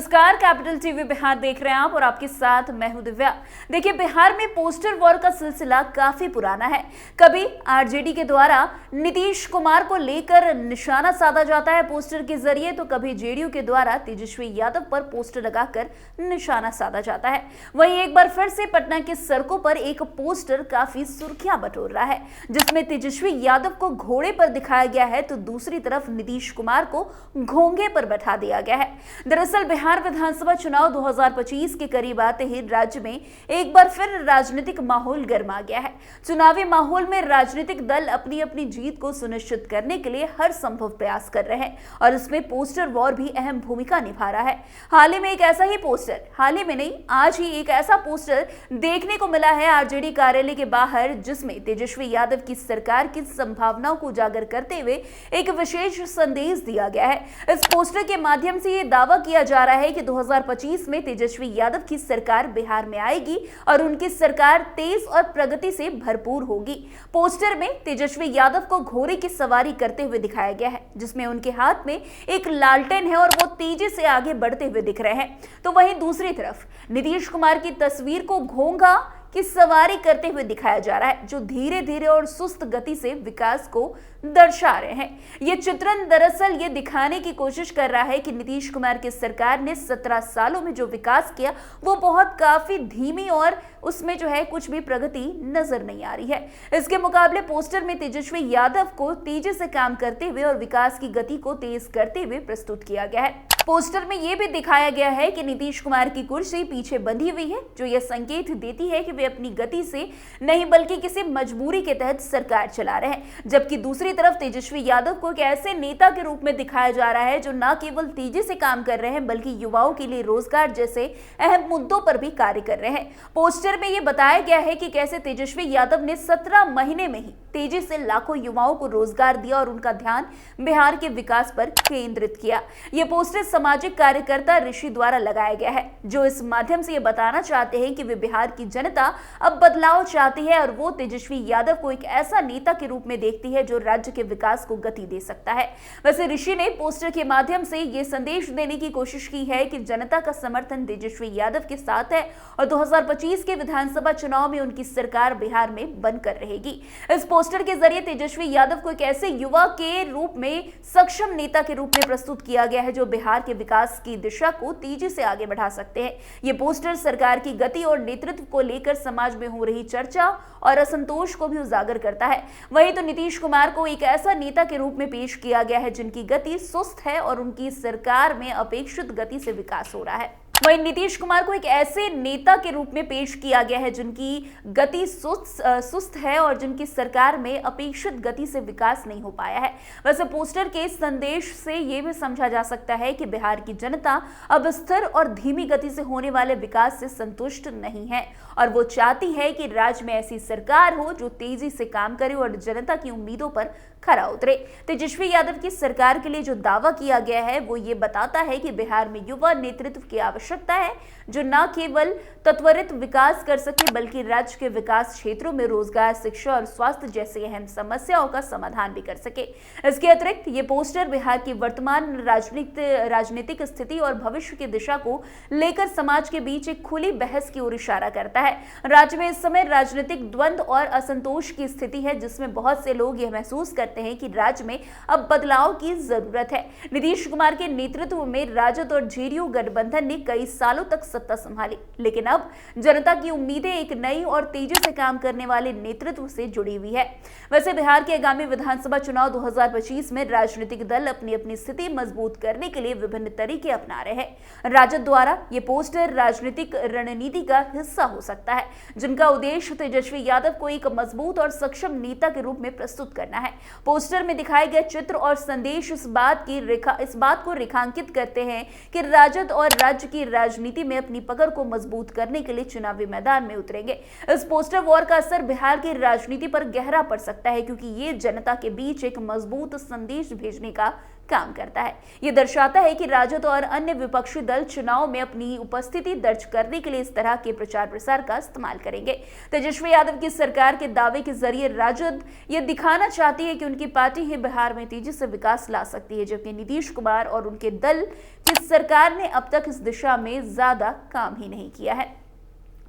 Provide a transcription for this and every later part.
नमस्कार, capital TV Bihar देख रहे हैं आप और आपके साथ मैं हूं दिव्या। देखिए, बिहार में पोस्टर वॉर का सिलसिला काफी पुराना है। कभी आरजेडी के द्वारा नीतीश कुमार को लेकर निशाना साधा जाता है पोस्टर के जरिए, तो कभी जेडीयू के द्वारा तेजस्वी यादव पर पोस्टर लगाकर निशाना साधा जाता है। वहीं एक बार फिर से पटना की सड़कों पर एक पोस्टर काफी सुर्खियां बटोर रहा है, जिसमें तेजस्वी यादव को घोड़े पर दिखाया गया है तो दूसरी तरफ नीतीश कुमार को घोंगे पर बैठा दिया गया है। दरअसल बिहार विधानसभा चुनाव 2025 के करीब आते ही राज्य में एक बार फिर राजनीतिक माहौल गर्मा गया है। चुनावी माहौल में राजनीतिक दल अपनी अपनी जीत को सुनिश्चित करने के लिए हर संभव प्रयास कर रहे हैं और इसमें पोस्टर वॉर भी अहम भूमिका निभा रहा है। हाल ही में एक ऐसा ही पोस्टर, हाल ही में नहीं, आज ही एक ऐसा पोस्टर देखने को मिला है आरजेडी कार्यालय के बाहर, जिसमें तेजस्वी यादव की सरकार की संभावनाओं को उजागर करते हुए एक विशेष संदेश दिया गया है। इस पोस्टर के माध्यम से ये दावा किया जा रहा है कि 2025 में तेजस्वी यादव की सरकार बिहार में आएगी और उनकी सरकार तेज और प्रगति से भरपूर होगी। पोस्टर में तेजस्वी यादव को घोड़े की सवारी करते हुए दिखाया गया है, जिसमें उनके हाथ में एक लालटेन है और वो तेजी से आगे बढ़ते हुए दिख रहे हैं। तो वहीं दूसरी तरफ नीतीश कुमार की तस्वीर को घोंगा की सवारी करते हुए दिखाया जा रहा है, जो धीरे धीरे और सुस्त गति से विकास को दर्शा रहे हैं। ये चित्रण दरअसल ये दिखाने की कोशिश कर रहा है कि नीतीश कुमार की सरकार ने 17 सालों में जो विकास किया वो बहुत काफी धीमी और उसमें जो है कुछ भी प्रगति नजर नहीं आ रही है। इसके मुकाबले पोस्टर में तेजस्वी यादव को तेजी से काम करते हुए और विकास की गति को तेज करते हुए प्रस्तुत किया गया है। पोस्टर में यह भी दिखाया गया है कि नीतीश कुमार की कुर्सी पीछे बंधी हुई है, जो यह संकेत देती है कि वे अपनी गति से नहीं बल्कि किसी मजबूरी के तहत सरकार चला रहे हैं। जबकि दूसरी तरफ तेजस्वी यादव को एक ऐसे नेता के रूप में दिखाया जा रहा है जो न केवल तेजी से काम कर रहे हैं बल्कि युवाओं के लिए रोजगार जैसे अहम मुद्दों पर भी कार्य कर रहे हैं। पोस्टर में यह बताया गया है कि कैसे तेजस्वी यादव ने 17 महीने में ही तेजी से लाखों युवाओं को रोजगार दिया और उनका ध्यान बिहार के विकास पर केंद्रित किया। यह पोस्टर सामाजिक कार्यकर्ता ऋषि द्वारा लगाया गया है, जो इस माध्यम से यह बताना चाहते हैं कि वे बिहार की जनता अब बदलाव चाहती है और वो तेजस्वी यादव को एक ऐसा नेता के रूप में देखती है जो राज्य के विकास को गति दे सकता है। वैसे ऋषि ने पोस्टर के माध्यम से यह संदेश देने की कोशिश की है कि जनता का समर्थन तेजस्वी यादव के साथ है और 2025 के विधानसभा चुनाव में उनकी सरकार बिहार में बनकर रहेगी। इस पोस्टर के जरिए तेजस्वी यादव को एक ऐसे युवा के रूप में सक्षम नेता के रूप में प्रस्तुत किया गया है जो बिहार के विकास की दिशा को तेजी से आगे बढ़ा सकते हैं। ये पोस्टर सरकार की गति और नेतृत्व को लेकर समाज में हो रही चर्चा और असंतोष को भी उजागर करता है। वहीं तो नीतीश कुमार को एक ऐसा नेता के रूप में पेश किया गया है जिनकी गति सुस्त है और उनकी सरकार में अपेक्षित गति से विकास हो रहा है। वहीं नीतीश कुमार को एक ऐसे नेता के रूप में पेश किया गया है जिनकी गति सुस्त है और जिनकी सरकार में अपेक्षित गति से विकास नहीं हो पाया है। वैसे पोस्टर के संदेश से यह भी समझा जा सकता है कि बिहार की जनता अब स्थिर और धीमी गति से होने वाले विकास से संतुष्ट नहीं है और वो चाहती है कि राज्य में ऐसी सरकार हो जो तेजी से काम करे और जनता की उम्मीदों पर खरा उतरे। तेजस्वी यादव की सरकार के लिए जो दावा किया गया है वो ये बताता है कि बिहार में युवा नेतृत्व की आवश्यकता है जो न केवल त्वरित विकास कर सके बल्कि राज्य के विकास क्षेत्रों में रोजगार, शिक्षा और स्वास्थ्य जैसी अहम समस्याओं का समाधान भी कर सके। इसके अतिरिक्त ये पोस्टर बिहार की वर्तमान राजनीतिक स्थिति और भविष्य की दिशा को लेकर समाज के बीच एक खुली बहस की ओर इशारा करता है। राज्य में इस समय राजनीतिक द्वंद्व और असंतोष की स्थिति है, जिसमें बहुत से लोग यह महसूस करते हैं कि राज्य में अब बदलाव की जरूरत है। नीतीश कुमार के नेतृत्व में राजद और जेडीयू गठबंधन ने कई सालों तक सत्ता संभाली, लेकिन अब जनता की उम्मीदें एक नई और तेजी से काम करने वाले नेतृत्व से जुड़ी हुई है। वैसे बिहार के आगामी विधानसभा चुनाव 2025 में राजनीतिक दल अपनी अपनी स्थिति मजबूत करने के लिए विभिन्न तरीके अपना रहे हैं। राजद द्वारा ये पोस्टर राजनीतिक रणनीति का हिस्सा हो सकता है, जिनका उद्देश्य तेजस्वी यादव को एक मजबूत और सक्षम नेता के रूप में प्रस्तुत करना है। पोस्टर में दिखाए गए चित्र और संदेश इस बात को रेखांकित करते हैं कि राजद और राज्य की राजनीति में अपनी पकड़ को मजबूत करने के लिए चुनावी मैदान में उतरेंगे। इस पोस्टर वॉर का असर बिहार की राजनीति पर गहरा पड़ सकता है, क्योंकि ये जनता के बीच एक मजबूत संदेश भेजने का काम करता है। ये दर्शाता है कि राजद और अन्य विपक्षी दल चुनाव में अपनी उपस्थिति दर्ज करने के लिए इस तरह के प्रचार प्रसार का इस्तेमाल करेंगे। तेजस्वी यादव की सरकार के दावे के जरिए राजद ये दिखाना चाहती है कि उनकी पार्टी ही बिहार में तेजी से विकास ला सकती है, जबकि नीतीश कुमार और उनके दल की सरकार ने अब तक इस दिशा में ज्यादा काम ही नहीं किया है।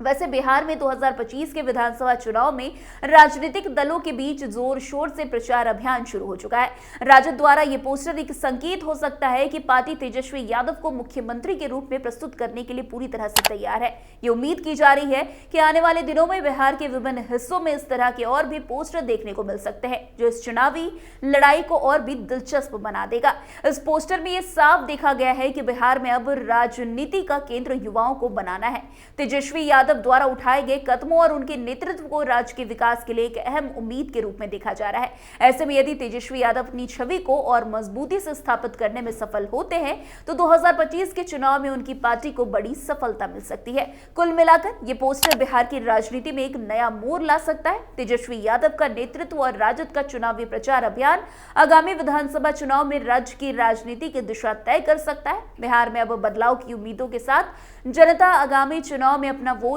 वैसे बिहार में 2025 के विधानसभा चुनाव में राजनीतिक दलों के बीच जोर शोर से प्रचार अभियान शुरू हो चुका है। राजद द्वारा ये पोस्टर एक संकेत हो सकता है कि पार्टी तेजस्वी यादव को मुख्यमंत्री के रूप में प्रस्तुत करने के लिए पूरी तरह से तैयार है। ये उम्मीद की जा रही है कि आने वाले दिनों में बिहार के विभिन्न हिस्सों में इस तरह के और भी पोस्टर देखने को मिल सकते हैं, जो इस चुनावी लड़ाई को और भी दिलचस्प बना देगा। इस पोस्टर में ये साफ देखा गया है कि बिहार में अब राजनीति का केंद्र युवाओं को बनाना है। तेजस्वी यादव द्वारा उठाए गए कदमों और उनके नेतृत्व को राज्य के विकास के लिए एक अहम उम्मीद के रूप में देखा जा रहा है। ऐसे में यदि तेजस्वी यादव अपनी छवि को और मजबूती से स्थापित करने में सफल होते हैं तो 2025 के चुनाव में उनकी पार्टी को बड़ी सफलता मिल सकती है। कुल मिलाकर ये पोस्टर बिहार की राजनीति में एक नया मोड़ ला सकता है। तेजस्वी यादव का नेतृत्व और राजद का चुनावी प्रचार अभियान आगामी विधानसभा चुनाव में राज्य की राजनीति की दिशा तय कर सकता है। बिहार में अब बदलाव की उम्मीदों के साथ जनता आगामी चुनाव में अपना वोट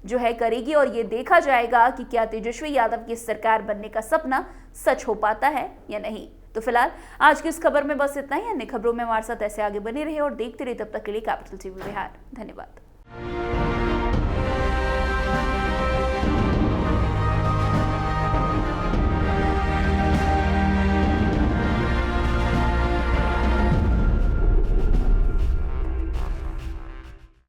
जो है करेगी और ये देखा जाएगा कि क्या तेजस्वी यादव की सरकार बनने का सपना सच हो पाता है या नहीं। तो फिलहाल आज की इस खबर में बस इतना ही। अन्य खबरों में हमारे साथ ऐसे आगे बने रहे और देखते रहे। तब तक के लिए कैपिटल टीवी बिहार। धन्यवाद।